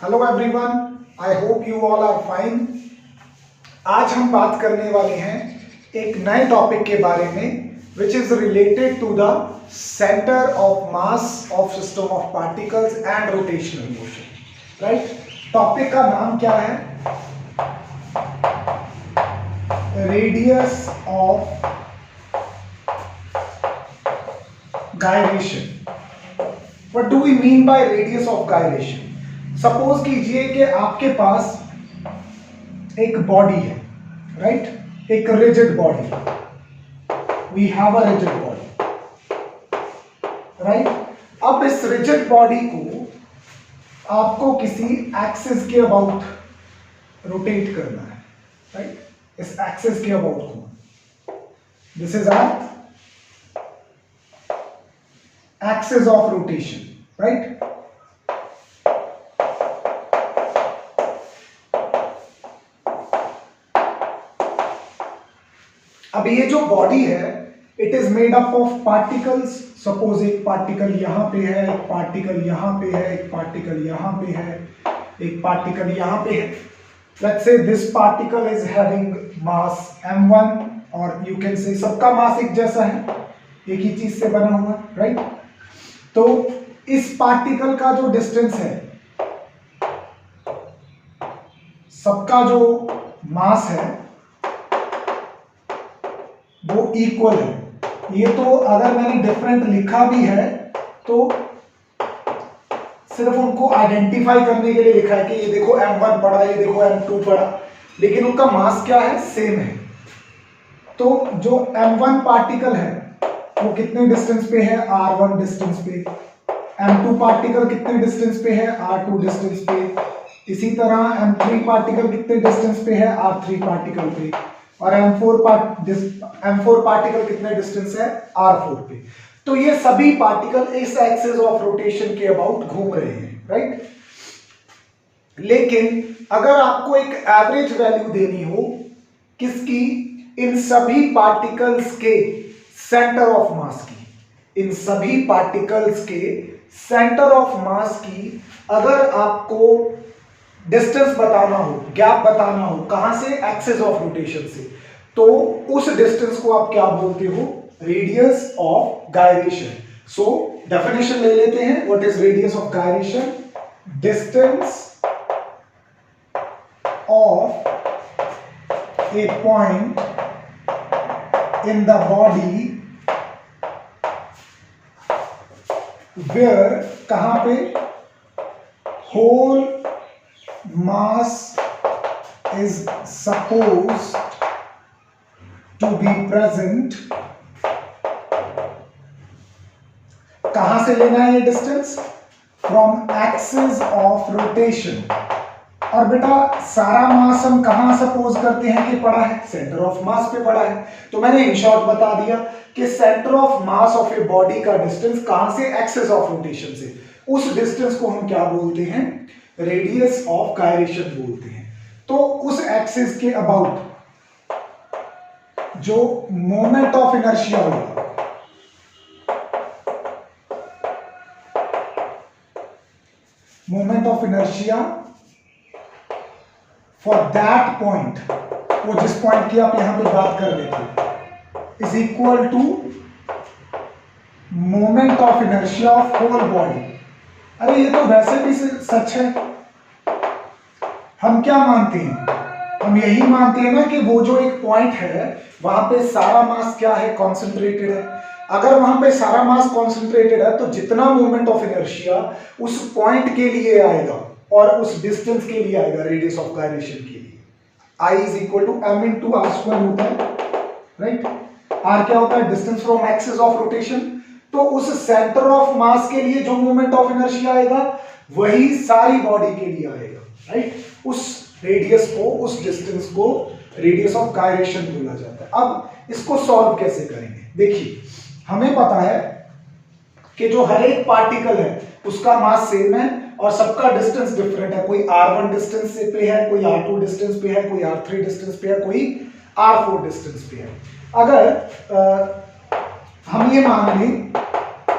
Hello everyone, I hope you all are fine. आज हम बात करने वाले हैं एक नए टॉपिक के बारे में which is related to the centre of mass of system of particles and rotational motion. Right, topic का नाम क्या है? Radius of gyration. What do we mean by radius of gyration? Suppose कीजिए कि आपके पास एक बॉडी है, राइट, एक rigid body, we have a rigid body, right. अब इस रिजिड बॉडी को आपको किसी एक्सिस के अबाउट रोटेट करना है, राइट, इस एक्सिस के अबाउट को। This is our axis of rotation, right. अब ये जो बॉडी है it is made up of particles. Suppose एक पार्टिकल यहां पे है, एक पार्टिकल यहां पे है, एक पार्टिकल यहां पे है, एक पार्टिकल यहां पे है। Let's say this particle is having mass m1 और यू कैन से सबका मास एक जैसा है, एक ही चीज से बना हुआ, राइट। तो इस पार्टिकल का जो डिस्टेंस है, सबका जो मास है वो इक्वल है। ये तो अगर मैंने डिफरेंट लिखा भी है तो सिर्फ उनको आइडेंटिफाई करने के लिए लिखा है कि ये देखो m1 पड़ा, ये देखो m2 पड़ा, लेकिन उनका मास क्या है? सेम है। तो जो m1 पार्टिकल है वो कितने डिस्टेंस पे है? r1 डिस्टेंस पे। m2 पार्टिकल कितने डिस्टेंस पे है? r2 डिस्टेंस पे। इसी तरह m3 पार्टिकल कितने डिस्टेंस पे है? r3 पार्टिकल पे। और M4 पार्टिकल कितने डिस्टेंस है? R4 पे। तो ये सभी पार्टिकल इस एक्सिस ऑफ रोटेशन के अबाउट घूम रहे हैं, राइट। लेकिन अगर आपको एक एवरेज वैल्यू देनी हो किसकी? इन सभी पार्टिकल्स के सेंटर ऑफ मास की, इन सभी पार्टिकल्स के सेंटर ऑफ मास की अगर आपको डिस्टेंस बताना हो, गैप बताना हो, कहां से? एक्सिस ऑफ रोटेशन से, तो उस डिस्टेंस को आप क्या बोलते हो? Radius of gyration. So definition ले लेते हैं। What is radius of gyration? Distance of a point in the body where, कहां पे? Whole mass is supposed to be present। कहां से लेना है ये distance? From axis of rotation. और बेटा सारा मास हम कहां सपोज करते हैं कि पड़ा है? सेंटर ऑफ मास पे पड़ा है। तो मैंने इन शॉर्ट बता दिया कि centre of mass of a body का डिस्टेंस कहां से? एक्सिस ऑफ रोटेशन से। उस डिस्टेंस को हम क्या बोलते हैं? रेडियस ऑफ गायरेशन बोलते हैं। तो उस एक्सिस के अबाउट जो मोमेंट ऑफ इनर्शिया होगा, moment of inertia for that point, वो जिस पॉइंट की आप यहां पे बात कर रहे थे, is equal to moment of inertia of whole body. अरे ये तो वैसे भी सच है। हम क्या मानते हैं? हम यही मानते हैं ना कि वो जो एक पॉइंट है वहां पे सारा मास क्या है? कॉन्सेंट्रेटेड है। अगर वहां पे सारा मास कॉन्सेंट्रेटेड है तो जितना मोमेंट ऑफ इनर्शिया उस पॉइंट के लिए आएगा और उस डिस्टेंस के लिए आएगा, रेडियस ऑफ गायरेशन के लिए, I is equal to m into r square right है, राइट। r क्या होता है? Distance from axis of rotation. तो उस सेंटर ऑफ मास के लिए जो मोमेंट ऑफ इनर्शिया आएगा वही सारी बॉडी के लिए आएगा, राइट। उस रेडियस को, उस डिस्टेंस को रेडियस ऑफ गायरेशन बोला जाता है। अब इसको सॉल्व कैसे करेंगे? देखिए, हमें पता है कि जो हर एक पार्टिकल है उसका मास सेम है और सबका डिस्टेंस डिफरेंट है। कोई r1 डिस्टेंस पे है, कोई r2 डिस्टेंस पे है, कोई r3 डिस्टेंस पे है, कोई r4 डिस्टेंस पे है। अगर हम ये मान लें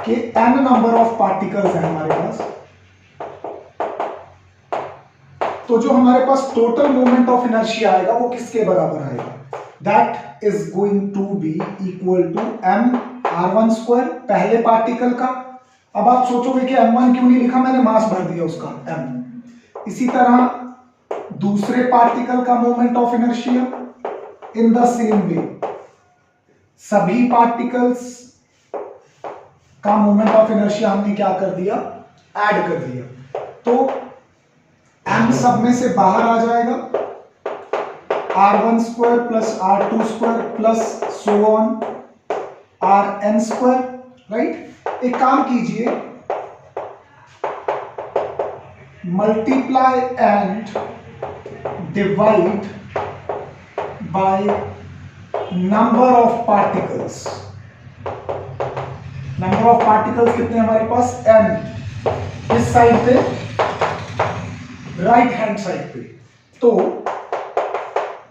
कि n नंबर ऑफ पार्टिकल्स है हमारे पास, तो जो हमारे पास टोटल मोमेंट ऑफ इनर्शिया आएगा वो किसके बराबर आएगा? That is going to be equal to m r1 square पहले पार्टिकल का। अब आप सोचोगे कि m1 क्यों नहीं लिखा, मैंने मास भर दिया उसका m। इसी तरह दूसरे पार्टिकल का moment of inertia in the same way, सभी पार्टिकल्स का मोमेंट ऑफ इनर्शिया हमने क्या कर दिया, ऐड कर दिया। तो m सब में से बाहर आ जाएगा, r1 square plus r2 square plus so on rn square, right. एक काम कीजिए, multiply and divide by number of particles. Number of particles कितने हमारे पास, n, इस साइड पे, राइट हैंड साइड पे। तो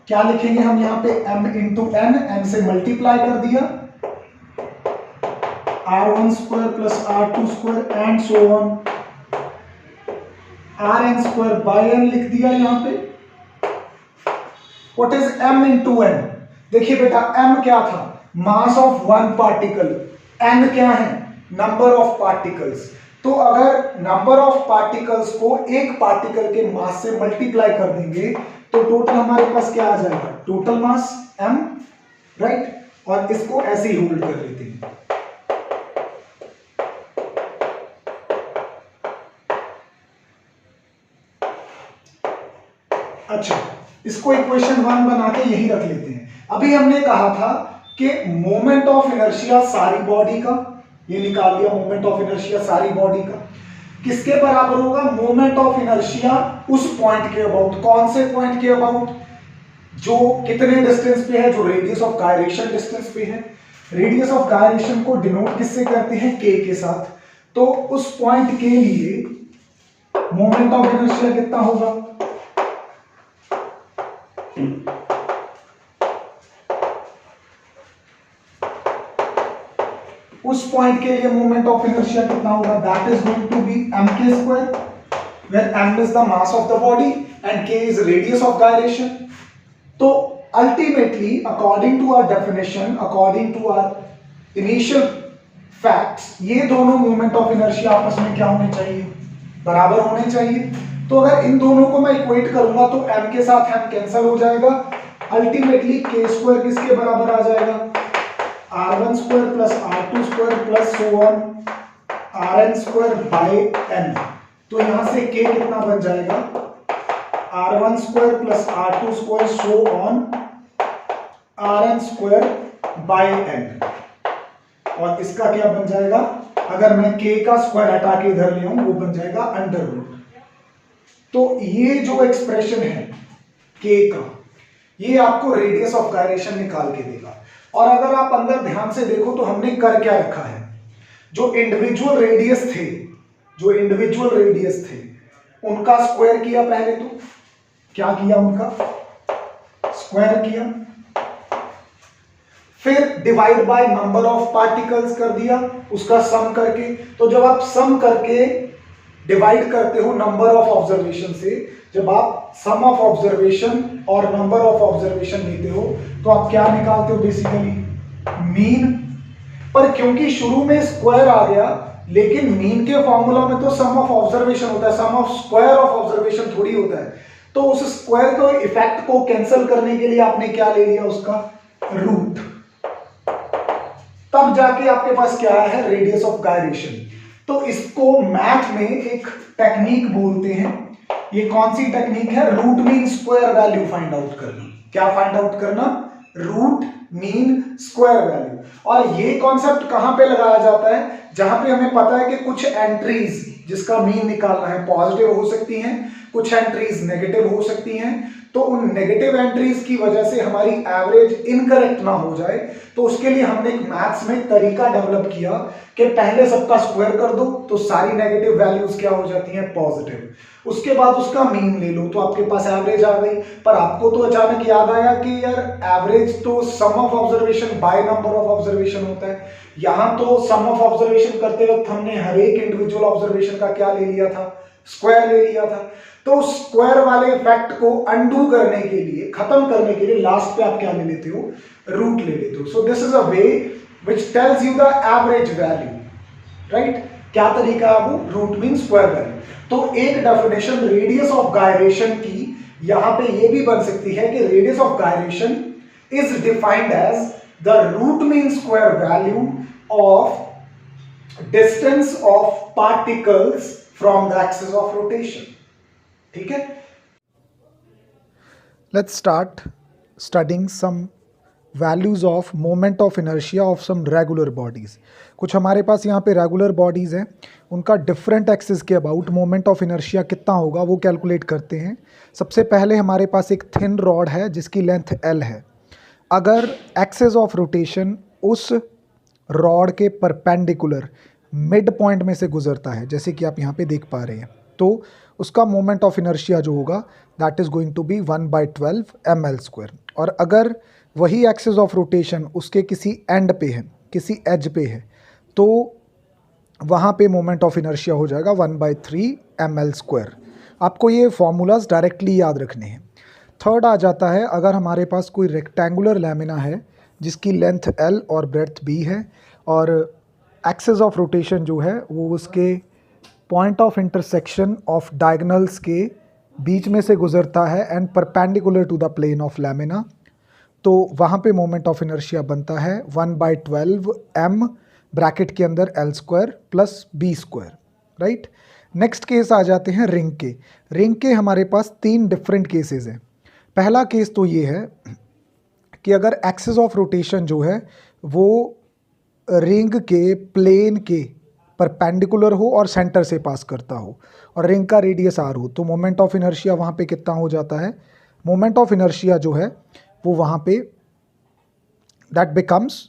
क्या लिखेंगे हम यहां पे, m इंटू n, n से मल्टीप्लाई कर दिया, r1 square plus r2 square and so on rn square by n लिख दिया यहां पे। What is m into n? देखिए बेटा, m क्या था, mass of one particle, n क्या है, नंबर ऑफ पार्टिकल्स। तो अगर नंबर ऑफ पार्टिकल्स को एक पार्टिकल के मास से मल्टीप्लाई कर देंगे तो टोटल हमारे पास क्या आ जाएगा, टोटल मास m, राइट। और इसको ऐसे ही होल्ड कर लेते हैं। अच्छा, इसको इक्वेशन 1 बना के यही रख लेते हैं। अभी हमने कहा था कि मोमेंट ऑफ इनर्शिया सारी बॉडी का, ये निकाल लिया मोमेंट ऑफ इनर्शिया सारी बॉडी का, किसके बराबर होगा, मोमेंट ऑफ इनर्शिया उस पॉइंट के अबाउट। कौन से पॉइंट के अबाउट, जो कितने डिस्टेंस पे है, जो रेडियस ऑफ गायरेशन डिस्टेंस पे है। रेडियस ऑफ गायरेशन को डिनोट किससे करते हैं, k के साथ। तो उस पॉइंट के लिए मोमेंट ऑफ इनर्शिया कितना होगा, उस पॉइंट के लिए मोमेंट ऑफ इनर्शिया कितना होगा, that is going to be mk square, where m is the mass of the body and k is radius of gyration. तो ultimately according to our definition, according to our initial facts, ये दोनों moment of inertia आपस में क्या होने चाहिए, बराबर होने चाहिए। तो अगर इन दोनों को मैं इक्वेट करूंगा तो m के साथ m कैंसिल हो जाएगा, अल्टीमेटली k स्क्वायर किसके बराबर आ जाएगा, r1 square plus r2 square plus so on rn square by n। तो यहां से k कितना बन जाएगा, r1 square plus r2 square so on rn square by n। और इसका क्या बन जाएगा, अगर मैं k का स्क्वायर हटा के इधर ले आऊं वो बन जाएगा अंडर रूट। तो ये जो एक्सप्रेशन है k का, ये आपको रेडियस ऑफ गायरेशन निकाल के देगा। और अगर आप अंदर ध्यान से देखो तो हमने कर क्या रखा है, जो इंडिविजुअल रेडियस थे, जो इंडिविजुअल रेडियस थे उनका स्क्वायर किया, पहले तो क्या किया, उनका स्क्वायर किया, फिर divide by number of particles कर दिया, उसका सम करके। तो जब आप सम करके डिवाइड करते हो नंबर ऑफ ऑब्जर्वेशन से, जब आप सम ऑफ ऑब्जर्वेशन और नंबर ऑफ ऑब्जर्वेशन लेते हो तो आप क्या निकालते हो, बेसिकली मीन। पर क्योंकि शुरू में स्क्वायर आ गया, लेकिन मीन के फॉर्मूला में तो सम ऑफ ऑब्जर्वेशन होता है, सम ऑफ स्क्वायर ऑफ ऑब्जर्वेशन थोड़ी होता है। तो उस स्क्वायर को इफेक्ट को कैंसिल करने के लिए आपने क्या ले लिया, उसका रूट। तब जाके आपके पास क्या है, रेडियस ऑफ गायरेशन। तो इसको मैथ में एक टेक्निक बोलते हैं। ये कौन सी टेक्निक है, root mean square value find out करना। क्या फाइंड आउट करना, रूट मीन स्क्वायर वैल्यू। और ये कॉन्सेप्ट कहां पे लगाया जाता है, जहां पे हमें पता है कि कुछ एंट्रीज जिसका मीन निकालना है पॉजिटिव हो सकती हैं, कुछ एंट्रीज नेगेटिव हो सकती हैं। तो उन नेगेटिव एंट्रीज की वजह से हमारी एवरेज इनकरेक्ट ना हो जाए, तो उसके लिए हमने एक मैथ्स में तरीका डेवलप किया कि पहले सबका स्क्वायर कर दो तो सारी नेगेटिव वैल्यूज क्या हो जाती हैं, पॉजिटिव। उसके बाद उसका मीन ले लो तो आपके पास एवरेज आ गई। पर आपको तो अचानक याद आया कि यार एवरेज तो sum of observation by number of observation होता है। यहां तो सम ऑफ ऑब्जर्वेशन करते वक्त हमने हर एक इंडिविजुअल ऑब्जर्वेशन का क्या ले लिया था, स्क्वायर ले लिया था। तो स्क्वायर वाले इफेक्ट को अंडू करने के लिए, खत्म करने के लिए लास्ट पे आप क्या ले लेते हो, रूट ले लेते हो। So this is a way which tells you the average value, right. क्या तरीका है वो, रूट मीन स्क्वायर वैल्यू। तो एक डेफिनेशन रेडियस ऑफ गायरेशन की यहां पे ये भी बन सकती है कि radius of gyration is defined as the root mean square value of distance of particles from the axis of rotation. ठीक है, Let's start studying some values of moment of inertia of some regular bodies. कुछ हमारे पास यहाँ पे regular bodies हैं, उनका different axis के about moment of inertia कितना होगा वो कैलकुलेट करते हैं। सबसे पहले हमारे पास एक थिन रॉड है जिसकी लेंथ L है। अगर एक्सिस ऑफ रोटेशन उस रॉड के परपेंडिकुलर मिड पॉइंट में से गुजरता है, जैसे कि आप यहाँ पे देख पा रहे हैं, तो उसका मोमेंट ऑफ इनर्शिया जो होगा that is going to be 1/12 ml²। और अगर वही एक्सिस ऑफ रोटेशन उसके किसी एंड पे है, किसी एज पे है, तो वहाँ पे मोमेंट ऑफ इनर्शिया हो जाएगा 1/3 ml²। आपको ये फॉर्मूलाज डायरेक्टली याद रखने हैं। थर्ड आ जाता है, अगर हमारे पास कोई रेक्टेंगुलर लैमिना है जिसकी लेंथ L और ब्रेड्थ B है और एक्सिस ऑफ रोटेशन जो है वो उसके point of intersection of diagonals के बीच में से गुजरता है and perpendicular to the plane of lamina, तो वहाँ पे मोमेंट ऑफ इनर्शिया बनता है 1/12 m ब्रैकेट के अंदर L² plus B², right. Next case आ जाते हैं रिंग के। रिंग के हमारे पास 3 डिफरेंट केसेस हैं। पहला केस तो ये है कि अगर एक्सिस ऑफ रोटेशन जो है वो रिंग के प्लेन के परपेंडिकुलर हो और सेंटर से पास करता हो और रिंग का रेडियस r हो, तो मोमेंट ऑफ इनर्शिया वहाँ पे कितना हो जाता है, मोमेंट ऑफ इनर्शिया जो है वो वहाँ पे दैट बिकम्स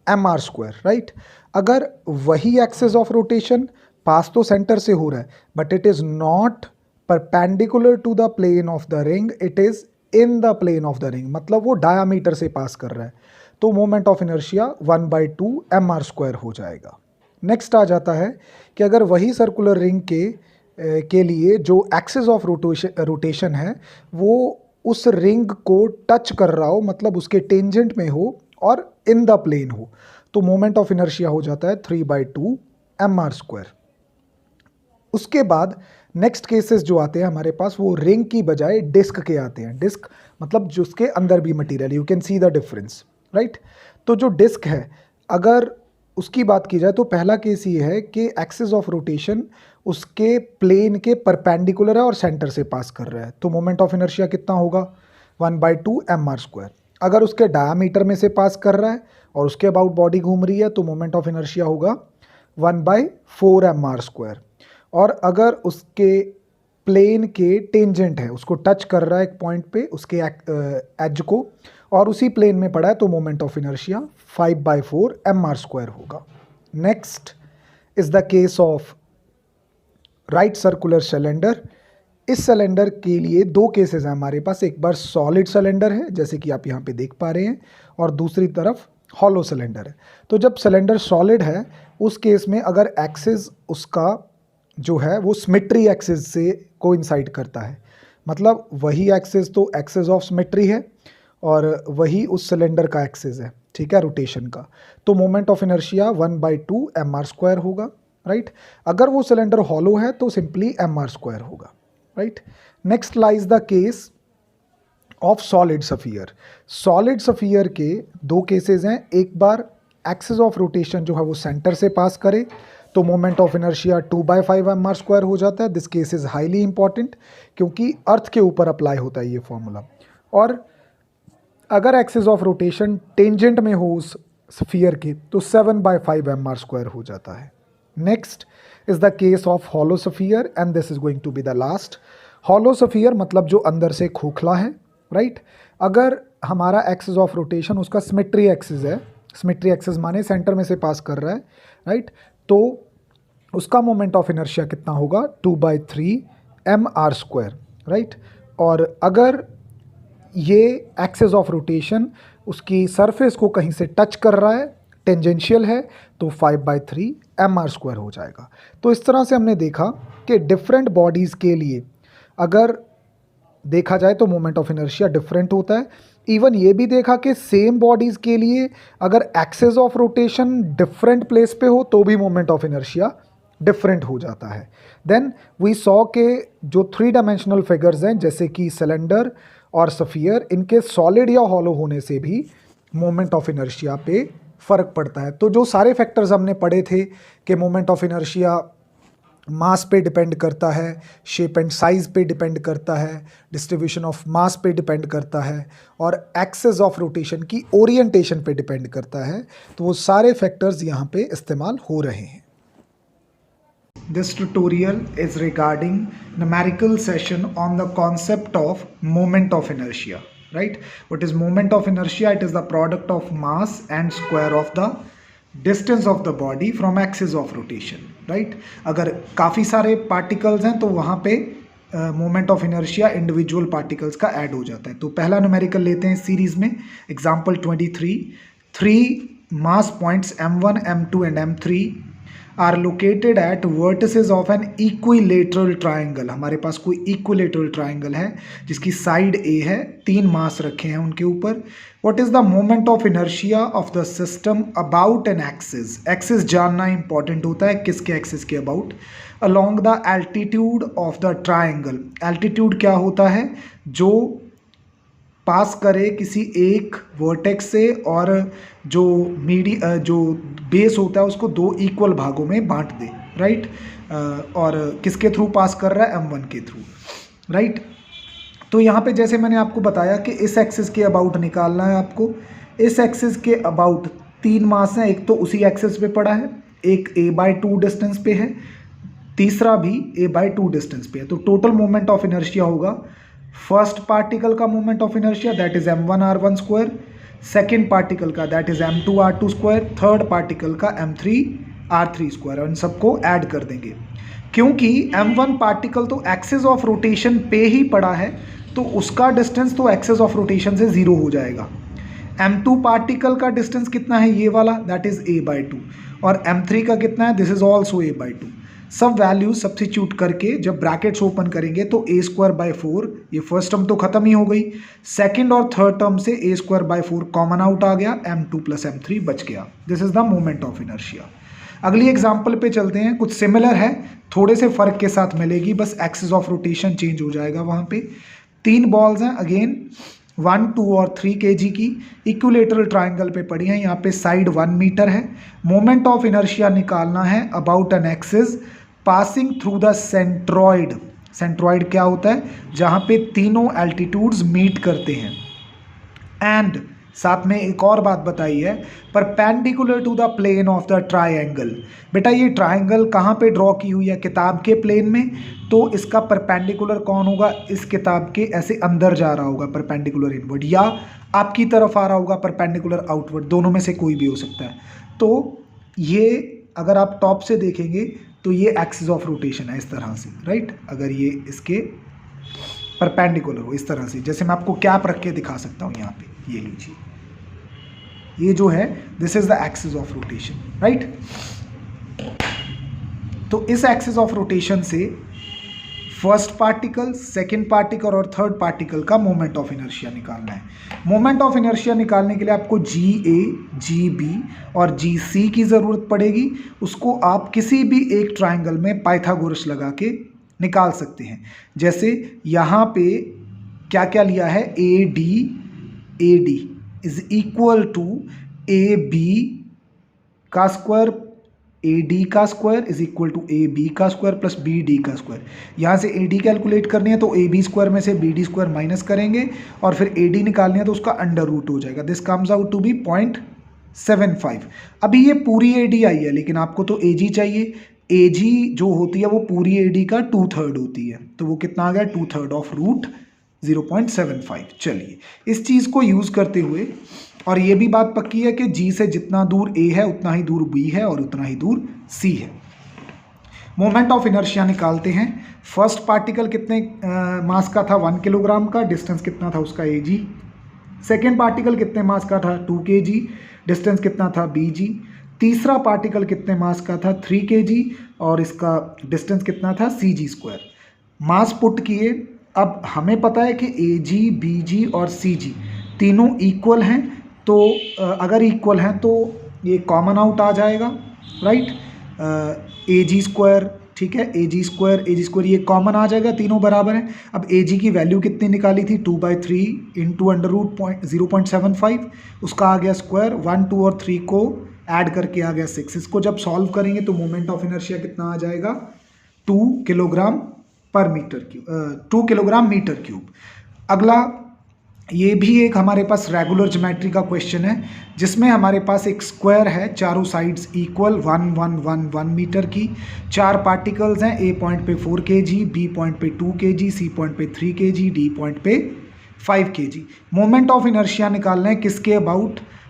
mr², राइट। अगर वही एक्सिस ऑफ रोटेशन पास तो सेंटर से हो रहा है but it is not perpendicular to the plane of the ring, it is in the plane of the ring, मतलब वो डायामीटर से पास कर रहा है, तो मोमेंट ऑफ इनर्शिया 1/2 mr² हो जाएगा। नेक्स्ट आ जाता है कि अगर वही सर्कुलर रिंग के लिए जो एक्सिस ऑफ रोटेशन है वो उस रिंग को टच कर रहा हो, मतलब उसके टेंजेंट में हो और इन द प्लेन हो, तो मोमेंट ऑफ इनर्शिया हो जाता है 3/2 mr²। उसके बाद नेक्स्ट केसेस जो आते हैं हमारे पास वो रिंग की बजाय डिस्क के आते हैं। डिस्क मतलब जिसके अंदर भी material, you can see the difference, right. तो जो डिस्क है अगर उसकी बात की जाए तो पहला केस ये है कि एक्सिस ऑफ रोटेशन उसके प्लेन के परपेंडिकुलर है और सेंटर से पास कर रहा है, तो मोमेंट ऑफ इनर्शिया कितना होगा 1/2 mr²। अगर उसके डायामीटर में से पास कर रहा है और उसके अबाउट बॉडी घूम रही है तो मोमेंट ऑफ इनर्शिया होगा 1/4 mr²। और अगर उसके प्लेन के टेंजेंट है, उसको टच कर रहा है एक पॉइंट पे उसके एज को और उसी प्लेन में पड़ा है, तो मोमेंट ऑफ इनर्शिया 5/4 mr² होगा। Next is the case of right circular cylinder. इस सिलेंडर के लिए 2 केसेस हैं हमारे पास, एक बार सॉलिड सिलेंडर है जैसे कि आप यहाँ पे देख पा रहे हैं और दूसरी तरफ हॉलो सिलेंडर है। तो जब सिलेंडर सॉलिड है उस केस में अगर एक्सिस उसका जो है वो सिमेट्री एक्सिस से कोइंसाइड करता है, मतलब वही एक्सिस तो एक्सिस ऑफ सिमेट्री है और वही उस सिलेंडर का एक्सिस है, ठीक है, रोटेशन का, तो मोमेंट ऑफ इनर्शिया 1/2 mr² होगा, राइट। अगर वो सिलेंडर हॉलो है तो सिंपली mr² होगा, right. Next lies the case of solid sphere. Solid sphere के 2 केसेस हैं, एक बार एक्सिस ऑफ रोटेशन जो है वो सेंटर से पास करे तो मोमेंट ऑफ इनर्शिया 2/5 mr² हो जाता है। This case is highly important क्योंकि अर्थ के ऊपर अप्लाई होता है ये फॉर्मूला। और अगर एक्सिस ऑफ रोटेशन टेंजेंट में हो उस स्फीयर के तो 7/5 mr² हो जाता है। Next is the case of hollow sphere and this is going to be the last. Hollow sphere मतलब जो अंदर से खोखला है, राइट। अगर हमारा एक्सिस ऑफ रोटेशन उसका सिमेट्री एक्सिस है, सिमेट्री एक्सिस माने सेंटर में से पास कर रहा है, राइट, तो उसका मोमेंट ऑफ इनर्शिया कितना होगा 2/3 mr², राइट। और अगर ये एक्सिस ऑफ रोटेशन उसकी सरफेस को कहीं से टच कर रहा है टेंजेंशियल है तो 5/3 mr² हो जाएगा। तो इस तरह से हमने देखा कि डिफरेंट बॉडीज़ के लिए अगर देखा जाए तो मोमेंट ऑफ इनर्शिया डिफरेंट होता है। इवन ये भी देखा कि सेम बॉडीज़ के लिए अगर axis of rotation different place पे हो तो भी मोमेंट ऑफ इनर्शिया डिफरेंट हो जाता है। देन वी सॉ के जो 3 डायमेंशनल फिगर्स हैं जैसे कि सिलेंडर और स्फीयर, इनके सॉलिड या हॉलो होने से भी मोमेंट ऑफ इनर्शिया पे फ़र्क पड़ता है। तो जो सारे फैक्टर्स हमने पढ़े थे कि मोमेंट ऑफ इनर्शिया मास पे डिपेंड करता है, शेप एंड साइज़ पे डिपेंड करता है, डिस्ट्रीब्यूशन ऑफ मास पे डिपेंड करता है और एक्सेस ऑफ रोटेशन की ओरिएंटेशन पे डिपेंड करता है, तो वो सारे फैक्टर्स यहाँ पे इस्तेमाल हो रहे हैं। This tutorial is regarding numerical session on the concept of moment of inertia, right? What is moment of inertia? It is the product of mass and square of the distance of the body from axis of rotation, right? अगर काफ़ी सारे particles हैं तो वहाँ पे moment of inertia individual particles का add हो जाता है। तो पहला न्यूमेरिकल लेते हैं सीरीज में, example 23, 3 mass points m1, m2 and m3 are located at vertices of an equilateral triangle. हमारे पास कोई इक्विलेटरल ट्राइंगल है जिसकी साइड ए है, 3 मास रखे हैं उनके ऊपर। What is the moment of inertia of the system about an axis? Axis जानना इंपॉर्टेंट होता है, किसके एक्सिस के about. Along the altitude of the triangle. Altitude क्या होता है? जो पास करे किसी एक वर्टेक्स से और जो जो बेस होता है उसको 2 इक्वल भागों में बांट दे, राइट? और किसके थ्रू पास कर रहा है? m1 के थ्रू, राइट? तो यहाँ पे जैसे मैंने आपको बताया कि इस एक्सिस के अबाउट निकालना है आपको। इस एक्सिस के अबाउट 3 मास हैं, एक तो उसी एक्सिस पे पड़ा है, एक a/2 डिस्टेंस पे है, तीसरा भी a/2 डिस्टेंस पे है। तो टोटल मोमेंट ऑफ इनर्शिया होगा फर्स्ट पार्टिकल का moment of inertia that is m1r1 square, second particle का that is m2r2 square, third particle का m3r3 स्क्वायर, और इन सबको ऐड कर देंगे। क्योंकि m1 पार्टिकल तो एक्सिस ऑफ रोटेशन पे ही पड़ा है तो उसका डिस्टेंस तो एक्सिस ऑफ रोटेशन से 0 हो जाएगा। m2 पार्टिकल का डिस्टेंस कितना है? ये वाला, दैट इज a/2, और m3 का कितना है? This is also a/2। सब वैल्यूज सब्स्टिट्यूट करके जब ब्रैकेट्स ओपन करेंगे तो a²/4, ये फर्स्ट टर्म तो खत्म ही हो गई, सेकंड और थर्ड टर्म से a²/4 कॉमन आउट आ गया, m2 + m3 बच गया। This is the moment of inertia. अगली एग्जांपल पे चलते हैं, कुछ सिमिलर है, थोड़े से फर्क के साथ मिलेगी, बस एक्सिस ऑफ रोटेशन चेंज हो जाएगा। वहाँ पे 3 बॉल्स हैं, अगेन 1, 2 और 3 kg की, इक्विलेटरल ट्राइंगल पे पड़ी हैं। यहाँ पे साइड 1 मीटर है। मोमेंट ऑफ इनर्शिया निकालना है about an axis passing through the centroid. Centroid क्या होता है? जहाँ पे तीनों एल्टीट्यूड्स मीट करते हैं। एंड साथ में एक और बात बताई है, perpendicular to the plane of the triangle. बेटा ये ट्राइंगल कहाँ पे ड्रॉ की हुई है? किताब के प्लेन में, तो इसका परपेंडिकुलर कौन होगा? इस किताब के ऐसे अंदर जा रहा होगा परपेंडिकुलर इनवर्ड, या आपकी तरफ आ रहा होगा परपेंडिकुलर आउटवर्ड, दोनों में से कोई भी हो सकता है। तो ये अगर आप टॉप से देखेंगे तो ये एक्सिस ऑफ रोटेशन है इस तरह से, राइट? अगर ये इसके परपेंडिकुलर हो इस तरह से, जैसे मैं आपको कैप रख के दिखा सकता हूँ यहाँ पे, ये लीजिए, ये जो है this is the axis of rotation, right? तो इस एक्सिस ऑफ रोटेशन से फर्स्ट पार्टिकल, सेकेंड पार्टिकल और थर्ड पार्टिकल का मोमेंट ऑफ इनर्शिया निकालना है। मोमेंट ऑफ इनर्शिया निकालने के लिए आपको GA, GB और GC की ज़रूरत पड़ेगी। उसको आप किसी भी एक ट्राइंगल में पाइथागोरस लगा के निकाल सकते हैं। जैसे यहाँ पे क्या क्या लिया है? AD is equal to AB का स्क्वायर, AD का square is equal to AB का स्क्वायर प्लस BD का स्क्वायर। यहाँ से AD कैलकुलेट करनी है तो AB स्क्वायर में से BD स्क्वायर माइनस करेंगे, और फिर AD निकालनी है तो उसका अंडर रूट हो जाएगा। This comes out to be 0.75। अभी ये पूरी AD आई है, लेकिन आपको तो AG चाहिए। AG जो होती है वो पूरी AD का 2/3 होती है, तो वो कितना आ गया? 2/3 ऑफ रूट 0.75। चलिए इस चीज़ को यूज़ करते हुए, और ये भी बात पक्की है कि G से जितना दूर A है उतना ही दूर B है और उतना ही दूर C है। मोमेंट ऑफ इनर्शिया निकालते हैं। फर्स्ट पार्टिकल कितने मास का था? 1 किलोग्राम का। डिस्टेंस कितना था उसका? AG। सेकेंड पार्टिकल कितने मास का था 2 kg, डिस्टेंस कितना था bg। तीसरा पार्टिकल कितने मास का था 3 kg और इसका डिस्टेंस कितना था cg²। मास पुट किए। अब हमें पता है कि AG, BG और CG तीनों इक्वल हैं, तो अगर इक्वल हैं तो ये कॉमन आउट आ जाएगा, राइट। AG², ठीक है, AG² ये कॉमन आ जाएगा, तीनों बराबर हैं। अब AG की वैल्यू कितनी निकाली थी 2/3 इंटू √0.75, उसका आ गया स्क्वायर। 1, 2 और 3 को ऐड करके आ गया 6। इसको जब सॉल्व करेंगे तो मोमेंट ऑफ इनर्शिया कितना आ जाएगा 2 किलोग्राम मीटर क्यूब। अगला, ये भी एक हमारे पास रेगुलर ज्योमेट्री का क्वेश्चन है, जिसमें हमारे पास एक स्क्वायर है, चारों साइड्स इक्वल 1 1 1 1 मीटर की। 4 पार्टिकल्स हैं, A पॉइंट पे 4 kg, B पॉइंट पे 2 kg, C पॉइंट पे 3 kg, D पॉइंट पे 5 kg। मोमेंट ऑफ इनर्शिया निकालना है किसके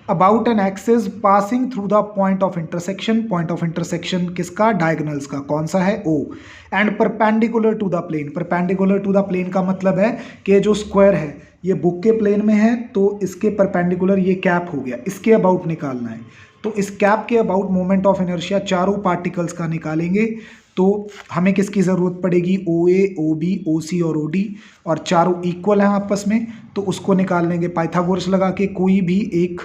about an axis passing through the point of intersection. Point of intersection किसका, डायगोनल्स का, कौन सा है O। And perpendicular to the plane. Perpendicular to the plane का मतलब है कि जो स्क्वायर है ये बुक के प्लेन में है, तो इसके परपेंडिकुलर ये कैप हो गया, इसके अबाउट निकालना है। तो इस कैप के अबाउट मोमेंट ऑफ इनर्शिया चारों पार्टिकल्स का निकालेंगे, तो हमें किसकी ज़रूरत पड़ेगी OA, OB, OC और OD, और चारों इक्वल हैं आपस में, तो उसको निकाल लेंगे पाइथागोरस लगा के कोई भी एक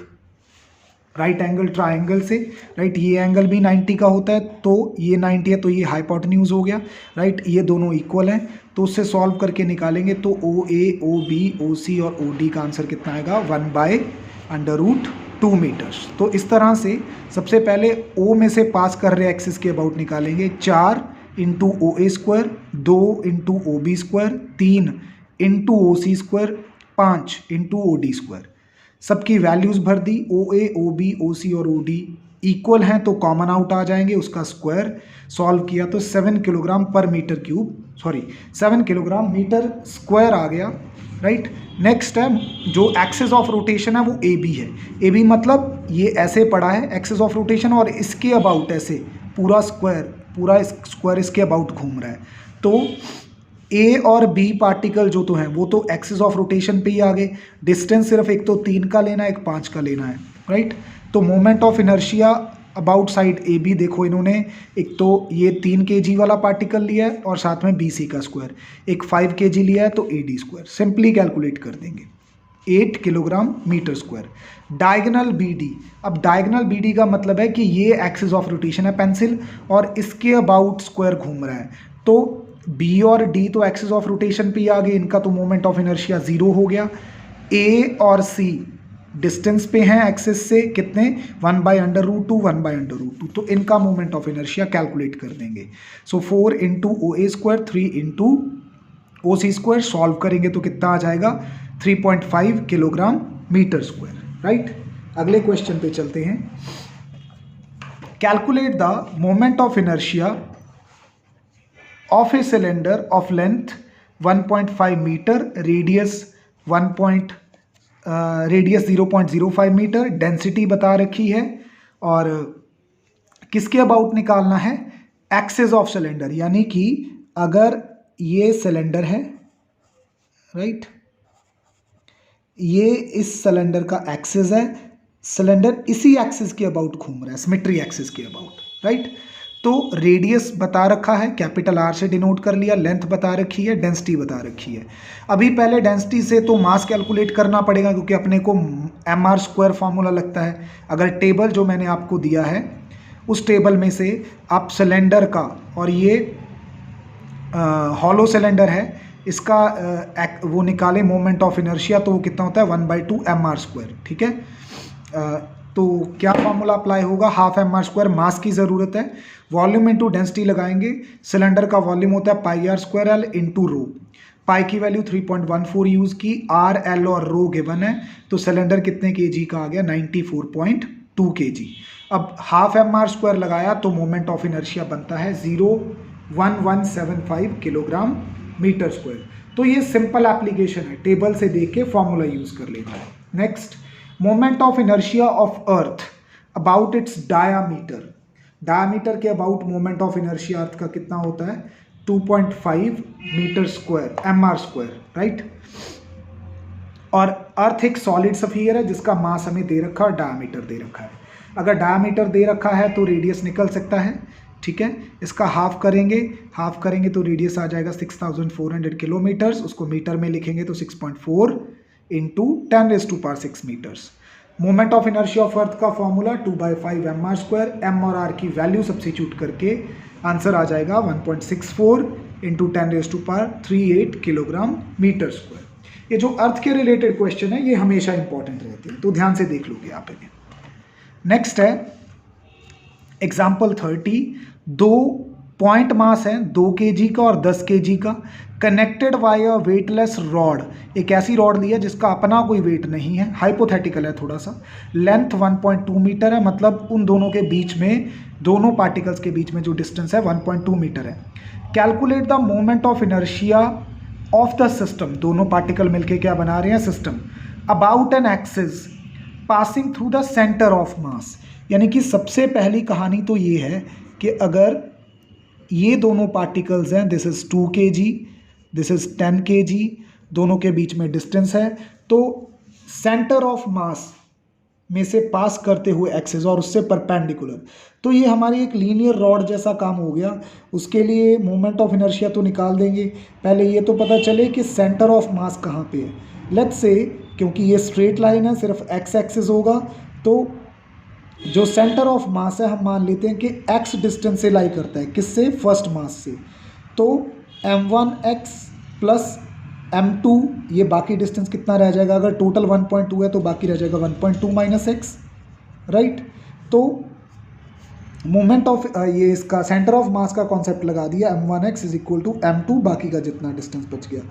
राइट एंगल ट्राइंगल से, राइट। ये एंगल भी 90 का होता है, तो ये 90 है तो ये हाइपोटेन्यूज हो गया, राइट। ये दोनों इक्वल हैं, तो उससे सॉल्व करके निकालेंगे तो OA, OB, OC और OD का आंसर कितना आएगा 1/√2 मीटर्स। तो इस तरह से सबसे पहले O में से पास कर रहे एक्सिस के अबाउट निकालेंगे। 4 into OA², 2 into OB², 3 into OC², 5 into OD²। सबकी वैल्यूज़ भर दी। OA, OB, OC और OD इक्वल हैं तो कॉमन आउट आ जाएंगे, उसका स्क्वायर सॉल्व किया तो 7 किलोग्राम मीटर स्क्वायर आ गया, राइट। नेक्स्ट है, जो एक्सिस ऑफ रोटेशन है वो AB है। AB मतलब ये ऐसे पड़ा है एक्सिस ऑफ रोटेशन, और इसके अबाउट ऐसे पूरा स्क्वायर इसके अबाउट घूम रहा है। तो A और B पार्टिकल जो तो हैं वो तो एक्सिस ऑफ रोटेशन पे ही आ गए। डिस्टेंस सिर्फ एक तो 3 का लेना है, एक 5 का लेना है, राइट। तो moment of inertia about side AB, देखो इन्होंने एक तो ये 3 kg वाला पार्टिकल लिया है और साथ में BC का स्क्वायर, एक 5 kg लिया है तो AD²। सिंपली कैलकुलेट कर देंगे 8 kilogram metre square. Diagonal BD, अब डायगोनल BD का मतलब है कि ये एक्सिस ऑफ रोटेशन है पेंसिल, और इसके अबाउट स्क्वायर घूम रहा है, तो B और D तो एक्सिस ऑफ रोटेशन पे ही आ गए, इनका तो मोमेंट ऑफ इनर्शिया 0 हो गया। A और C डिस्टेंस पे हैं एक्सिस से, कितने 1/√2 1/√2, तो इनका मोमेंट ऑफ इनर्शिया कैलकुलेट कर देंगे। सो 4 into OA², 3 into OC², solve करेंगे तो कितना आ जाएगा 3.5 किलोग्राम मीटर स्क्वायर, राइट। अगले क्वेश्चन पे चलते हैं। Calculate the moment of inertia of a cylinder of length 1.5 meter, radius 0.05 metre, density बता रखी है, और किसके अबाउट निकालना है एक्सिस ऑफ सिलेंडर। यानी कि अगर ये सिलेंडर है, राइट, ये इस सिलेंडर का एक्सिस है, सिलेंडर इसी एक्सिस के अबाउट घूम रहा है, सिमेट्री एक्सिस के अबाउट, राइट। तो रेडियस बता रखा है, कैपिटल R से डिनोट कर लिया, लेंथ बता रखी है, डेंसिटी बता रखी है। अभी पहले डेंसिटी से तो मास कैलकुलेट करना पड़ेगा, क्योंकि अपने को mr² फार्मूला लगता है। अगर टेबल जो मैंने आपको दिया है उस टेबल में से आप सिलेंडर का, और ये हॉलो सिलेंडर है, इसका वो निकाले मोमेंट ऑफ इनर्शिया, तो वो कितना होता है 1/2 mr², ठीक है। तो क्या फॉर्मूला अप्लाई होगा, हाफ mr², मास की ज़रूरत है, वॉल्यूम इंटू डेंसिटी लगाएंगे। सिलेंडर का वॉल्यूम होता है πr² इंटू रो, पाई की वैल्यू 3.14 यूज़ की, R, L और रो गिवन है, तो सिलेंडर कितने kg का आ गया 94.2 kg। अब हाफ mr² लगाया तो मोमेंट ऑफ इनर्शिया बनता है 0.1175 किलोग्राम मीटर स्क्वायर। तो ये सिंपल एप्लीकेशन है, टेबल से देख के फॉर्मूला यूज़ कर लेना है। Next, moment of inertia of earth about it's diameter. Diameter के अबाउट मोमेंट ऑफ इनर्शिया अर्थ का कितना होता है 2.5 मीटर स्क्वायर mr², राइट। और अर्थ एक सॉलिड स्फीयर है जिसका मास हमें दे रखा है और डायमीटर दे रखा है। अगर डायमीटर दे रखा है तो रेडियस निकल सकता है, ठीक है। इसका हाफ करेंगे तो रेडियस आ जाएगा 6400 किलोमीटर्स। उसको मीटर में लिखेंगे तो 6.4 into 10⁻⁶ metres. Moment of inertia of earth का फॉर्मूला 2/5 mr²। m और r की वैल्यू सब्स्टिट्यूट करके आंसर आ जाएगा 1.64 इंटू 10⁻38 किलोग्राम मीटर स्क्वायर। ये जो अर्थ के रिलेटेड क्वेश्चन है ये हमेशा इंपॉर्टेंट रहते हैं, तो ध्यान से देख लोगे आप इन्हें। नेक्स्ट है एग्जाम्पल 30। दो पॉइंट मास है 2 kg का और 10 kg का, connected by a weightless rod. एक ऐसी रॉड ली है जिसका अपना कोई वेट नहीं है, हाइपोथेटिकल है थोड़ा सा। लेंथ 1.2 मीटर है, मतलब उन दोनों के बीच में, दोनों पार्टिकल्स के बीच में जो डिस्टेंस है 1.2 मीटर है। Calculate the moment of inertia of the system. दोनों पार्टिकल मिलके क्या बना रहे हैं, system. About an axis passing through the centre of मास। यानी कि सबसे पहली कहानी तो ये है कि अगर ये दोनों पार्टिकल्स हैं, this is 2 kg, this is 10 kg, दोनों के बीच में डिस्टेंस है, तो सेंटर ऑफ मास में से पास करते हुए एक्सिस और उससे परपेंडिकुलर, तो ये हमारी एक लीनियर रॉड जैसा काम हो गया। उसके लिए मोमेंट ऑफ इनर्शिया तो निकाल देंगे, पहले ये तो पता चले कि सेंटर ऑफ मास कहाँ पे है। लेट्स से क्योंकि ये स्ट्रेट लाइन है, सिर्फ एक्स एक्सिस होगा, तो जो सेंटर ऑफ मास है हम मान लेते हैं कि एक्स डिस्टेंस से लाई करता है, किससे, फर्स्ट मास से। तो m1x प्लस m2, ये बाकी डिस्टेंस कितना रह जाएगा, अगर टोटल 1.2 है तो बाकी रह जाएगा 1.2 माइनस एक्स, राइट। तो मोमेंट ऑफ ये इसका सेंटर ऑफ मास का कॉन्सेप्ट लगा दिया, m1x is equal to m2, बाकी का जितना डिस्टेंस बच गया।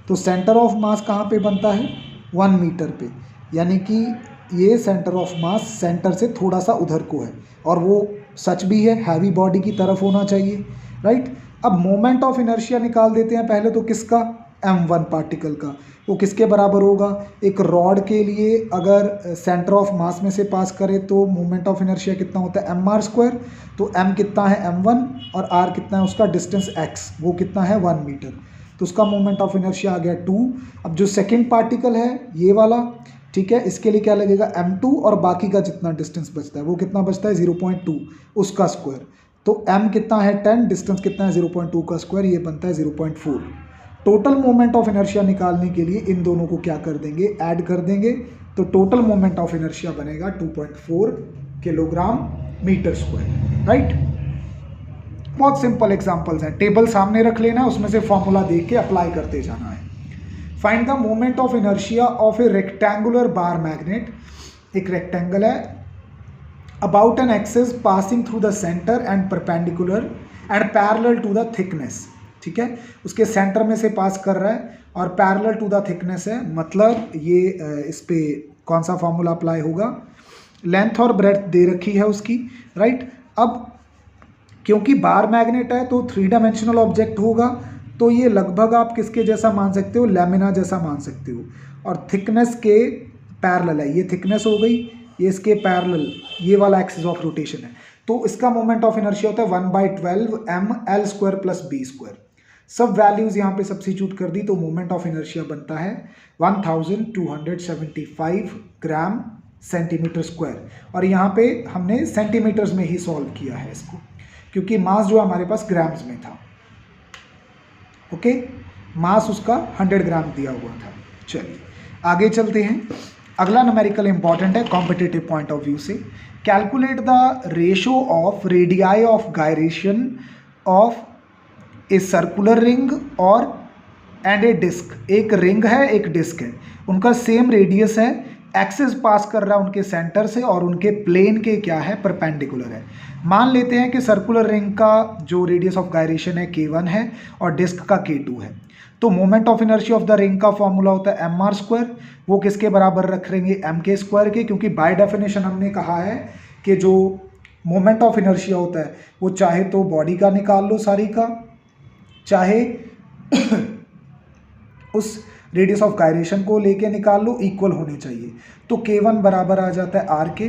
तो सेंटर ऑफ मास कहाँ पे बनता है, 1 मीटर पे, यानी कि ये सेंटर ऑफ मास सेंटर से थोड़ा सा उधर को है, और वो सच भी है, हैवी बॉडी की तरफ होना चाहिए, राइट। अब मोमेंट ऑफ इनर्शिया निकाल देते हैं पहले तो किसका, m1 पार्टिकल का। वो किसके बराबर होगा, एक रॉड के लिए अगर सेंटर ऑफ मास में से पास करे तो मोमेंट ऑफ इनर्शिया कितना होता है, mr²। तो m कितना है, m1, और r कितना है उसका डिस्टेंस x, वो कितना है 1 मीटर, तो उसका मोमेंट ऑफ इनर्शिया आ गया 2। अब जो सेकेंड पार्टिकल है ये वाला, ठीक है, इसके लिए क्या लगेगा, m2, और बाकी का जितना डिस्टेंस बचता है वो कितना बचता है 0.2, उसका स्क्वायर। तो m कितना है 10, डिस्टेंस कितना है 0.2 का स्क्वायर, ये बनता है 0.4। टोटल मोमेंट ऑफ इनर्शिया निकालने के लिए इन दोनों को क्या कर देंगे, ऐड कर देंगे, तो टोटल मोमेंट ऑफ इनर्शिया बनेगा 2.4 किलोग्राम मीटर स्क्वायर, राइट। बहुत सिंपल एग्जांपल्स हैं, टेबल सामने रख लेना, उसमें से फॉर्मूला देख के अप्लाई करते जाना है। Find the moment of inertia of a rectangular bar magnet. एक रेक्टेंगल है, about an axis passing through the centre and perpendicular and parallel to the thickness, ठीक है, उसके सेंटर में से पास कर रहा है और पैरेलल टू द थिकनेस है, मतलब ये इस पे कौन सा फॉर्मूला अप्लाई होगा, लेंथ और ब्रेड्थ दे रखी है उसकी, राइट। अब क्योंकि बार मैग्नेट है तो 3 डायमेंशनल ऑब्जेक्ट होगा, तो ये लगभग आप किसके जैसा मान सकते हो, लैमिना जैसा मान सकते हो, और थिकनेस के पैरेलल है, ये थिकनेस हो गई, ये इसके पैरेलल ये वाला एक्सिस ऑफ रोटेशन है, तो इसका मोमेंट ऑफ इनर्शिया होता है 1/12 ml² प्लस b²। सब वैल्यूज यहाँ पे सब्स्टिट्यूट कर दी, तो मोमेंट ऑफ इनर्शिया बनता है 1275 ग्राम सेंटीमीटर स्क्वायर, और यहाँ पे हमने सेंटीमीटर्स में ही सॉल्व किया है इसको, क्योंकि मास जो हमारे पास ग्राम्स में था, ओके, मास उसका 100 ग्राम दिया हुआ था। चलिए आगे चलते हैं, अगला न्यूमेरिकल इंपॉर्टेंट है कॉम्पिटिटिव पॉइंट ऑफ व्यू से। Calculate the ratio of radii of gyration of a circular ring और एंड ए डिस्क। एक रिंग है, एक डिस्क है, उनका सेम रेडियस है, एक्सिस पास कर रहा है उनके सेंटर से, और उनके प्लेन के क्या है, परपेंडिकुलर है। मान लेते हैं कि सर्कुलर रिंग का जो रेडियस ऑफ गायरेशन है k1 है और डिस्क का k2 है। तो moment of inertia of the ring का फॉर्मूला होता है mr², वो किसके बराबर रखेंगे, m² के, क्योंकि बाय डेफिनेशन हमने कहा है कि जो मोमेंट ऑफ इनर्शिया होता है वो चाहे तो बॉडी का निकाल लो सारी का, चाहे उस रेडियस ऑफ गायरेशन को लेके निकाल लो, इक्वल होने चाहिए। तो k1 बराबर आ जाता है r के,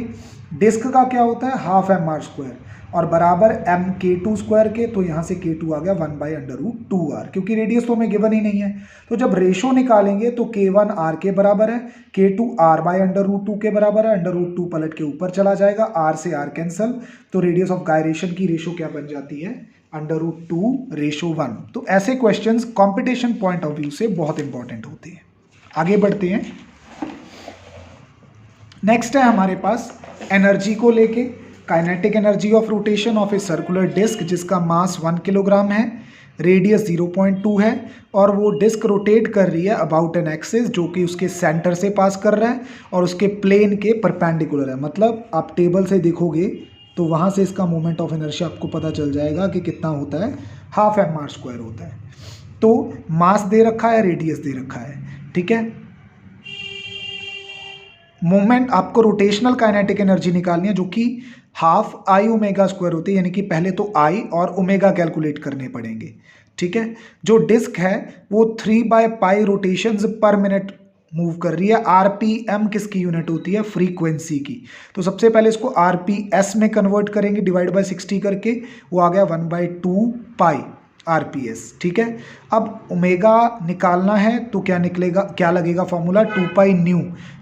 डिस्क का क्या होता है हाफ mr², और बराबर एम के टू स्क्वायर के, तो यहाँ से के टू आ गया 1/√2r, क्योंकि रेडियस तो हमें गिवन ही नहीं है। तो जब रेशो निकालेंगे तो k1 r के बराबर है, k2 r/√2 के बराबर है, √2 पलट के ऊपर चला जाएगा, r से r कैंसल, तो रेडियस ऑफ गायरेशन की रेशो क्या बन जाती है, √2:1। तो ऐसे questions competition point of view से बहुत इंपॉर्टेंट होते हैं। आगे बढ़ते हैं। नेक्स्ट है हमारे पास एनर्जी को लेके, kinetic energy of rotation of a circular disc जिसका मास 1 किलोग्राम है, रेडियस 0.2 है और वो डिस्क रोटेट कर रही है अबाउट एन एक्सिस जो कि उसके सेंटर से पास कर रहा है और उसके प्लेन के परपेंडिकुलर है। मतलब आप टेबल से देखोगे तो वहाँ से इसका मोमेंट ऑफ इनर्शिया आपको पता चल जाएगा कि कितना होता है, ½ mr² होता है। तो मास दे रखा है, रेडियस दे रखा है, ठीक है। मोमेंट आपको रोटेशनल काइनेटिक एनर्जी निकालनी है जो कि ½ I⍵² होती है, यानी कि पहले तो I और ओमेगा कैलकुलेट करने पड़ेंगे, ठीक है। जो डिस्क है वो 3/π रोटेशंस पर मिनट मूव कर रही है। RPM किसकी यूनिट होती है, फ्रीक्वेंसी की। तो सबसे पहले इसको RPS में कन्वर्ट करेंगे डिवाइड बाय 60 करके, वो आ गया 1/2π RPS, ठीक है। अब ओमेगा निकालना है तो क्या निकलेगा, क्या लगेगा फॉर्मूला, 2π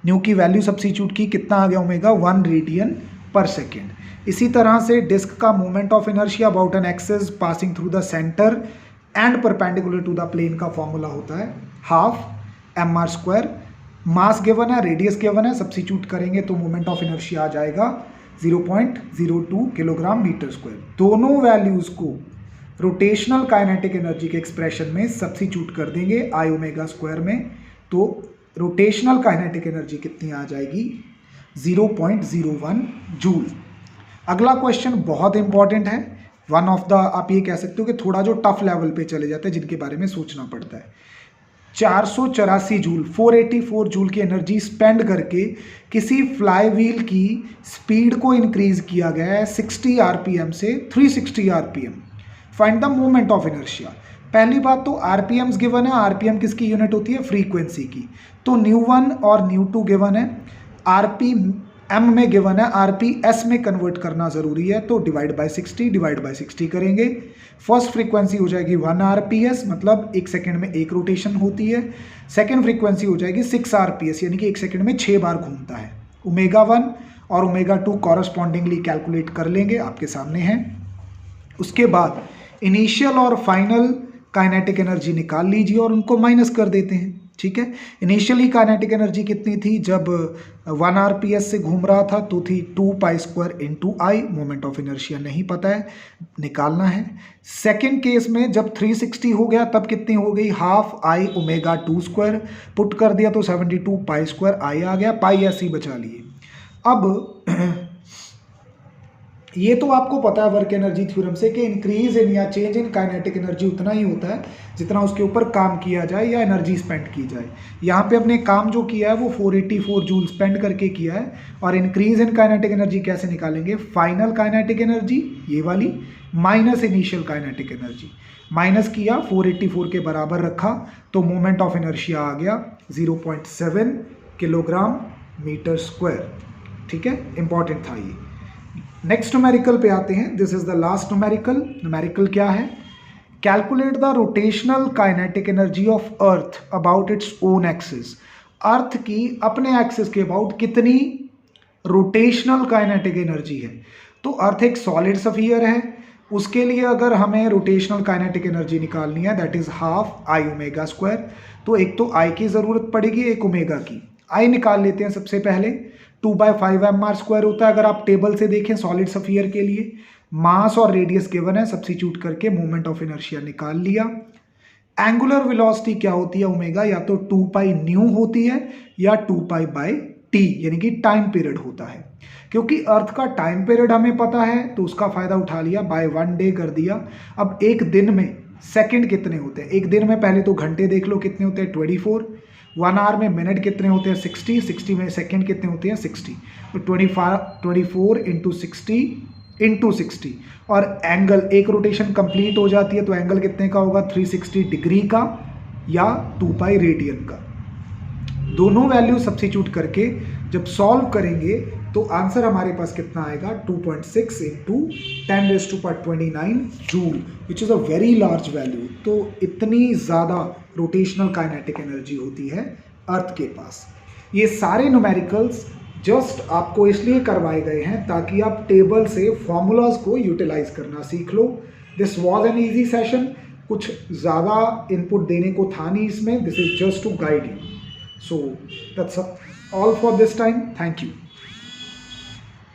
न्यू की वैल्यू सब्स्टिट्यूट की, कितना आ गया ओमेगा, 1 रेडियन पर सेकेंड। इसी तरह से डिस्क का moment of inertia about an axis passing through the centre and perpendicular to the plane का फॉर्मूला होता है ½ mr²। मास गिवन है, रेडियस गिवन है, सब्स्टिट्यूट करेंगे तो मोमेंट ऑफ इनर्शिया आ जाएगा 0.02 किलोग्राम मीटर स्क्वायर। दोनों वैल्यूज को रोटेशनल काइनेटिक एनर्जी के एक्सप्रेशन में सब्स्टिट्यूट कर देंगे I⍵² में, तो रोटेशनल काइनेटिक एनर्जी कितनी आ जाएगी, 0.01 जूल। अगला क्वेश्चन बहुत इंपॉर्टेंट है, वन ऑफ द, आप ये कह सकते हो कि थोड़ा जो टफ लेवल पे चले जाते हैं जिनके बारे में सोचना पड़ता है। 484 जूल, 484 जूल की एनर्जी स्पेंड करके किसी फ्लाई व्हील की स्पीड को इंक्रीज किया गया है 60 RPM से 360 RPM। Find the moment of inertia. पहली बात तो RPMs गिवन है, RPM किसकी यूनिट होती है, फ्रीक्वेंसी की। तो ν1 और ν2 गिवन है, RPM में गिवन है, RPS में कन्वर्ट करना जरूरी है, तो डिवाइड बाय 60 करेंगे। फर्स्ट फ्रीक्वेंसी हो जाएगी 1 RPS, मतलब 1 सेकेंड में 1 रोटेशन होती है। सेकेंड फ्रीक्वेंसी हो जाएगी 6 RPS, यानी कि 1 सेकेंड में 6 बार घूमता है। ω1 और ω2 कॉरस्पॉन्डिंगली कैलकुलेट कर लेंगे, आपके सामने है। उसके बाद इनिशियल और फाइनल काइनेटिक एनर्जी निकाल लीजिए और उनको माइनस कर देते हैं, ठीक है। इनिशियली काइनेटिक एनर्जी कितनी थी, जब 1 RPS से घूम रहा था तो थी 2π² × I, मोमेंट ऑफ इनर्शिया नहीं पता है, निकालना है। सेकेंड केस में जब 360 हो गया तब कितनी हो गई, ½ I⍵2², पुट कर दिया तो 72π² I आ गया, पाई ऐसे ही बचा लिए। अब ये तो आपको पता है वर्क एनर्जी थ्योरम से कि इंक्रीज इन या चेंज इन काइनेटिक एनर्जी उतना ही होता है जितना उसके ऊपर काम किया जाए या एनर्जी स्पेंड की जाए। यहाँ पे अपने काम जो किया है वो 484 जूल स्पेंड करके किया है। और इंक्रीज इन काइनेटिक एनर्जी कैसे निकालेंगे, फाइनल काइनेटिक एनर्जी ये वाली minus initial kinetic energy, minus किया 484 के बराबर रखा तो मोमेंट ऑफ इनर्शिया आ गया 0.7 किलोग्राम मीटर स्क्वायर, ठीक है। इंपॉर्टेंट था ये। नेक्स्ट न्यूमेरिकल पे आते हैं, this is the last numerical. Numerical क्या है, calculate the rotational kinetic energy of earth about its own axis. Earth की अपने एक्सिस के अबाउट कितनी रोटेशनल काइनेटिक एनर्जी है। तो अर्थ एक सॉलिड स्फीयर है, उसके लिए अगर हमें रोटेशनल काइनेटिक एनर्जी निकालनी है दैट इज ½ I⍵²। तो एक तो I की ज़रूरत पड़ेगी, एक ओमेगा की। I निकाल लेते हैं सबसे पहले, 2/5 mr² होता है अगर आप टेबल से देखें सॉलिड स्फीयर के लिए। मास और रेडियस गिवन है, सब्स्टिट्यूट करके मोमेंट ऑफ इनर्शिया निकाल लिया। एंगुलर वेलोसिटी क्या होती है ओमेगा, या तो 2π न्यू होती है या 2π/t, यानी कि टाइम पीरियड होता है। क्योंकि अर्थ का टाइम पीरियड हमें पता है तो उसका फायदा उठा लिया, बाय 1 डे कर दिया। अब एक दिन में सेकंड कितने होते हैं, एक दिन में पहले तो घंटे देख लो कितने होते हैं 24, 1 आवर में मिनट कितने होते हैं 60 में सेकंड कितने होते हैं 60, तो 24 × 60 और एंगल एक रोटेशन कंप्लीट हो जाती है तो एंगल कितने का होगा 360 डिग्री का या 2π रेडियन का। दोनों वैल्यू सब्स्टिट्यूट करके जब सॉल्व करेंगे तो आंसर हमारे पास कितना आएगा 2.6 into 10⁻29 joule, which is a very large value. तो इतनी ज़्यादा रोटेशनल काइनेटिक एनर्जी होती है अर्थ के पास। ये सारे न्यूमेरिकल्स जस्ट आपको इसलिए करवाए गए हैं ताकि आप टेबल से फॉर्मूलाज को यूटिलाइज करना सीख लो। This was an easy session, कुछ ज़्यादा इनपुट देने को था नहीं इसमें, this is just to guide you. So that's all for this time, thank you.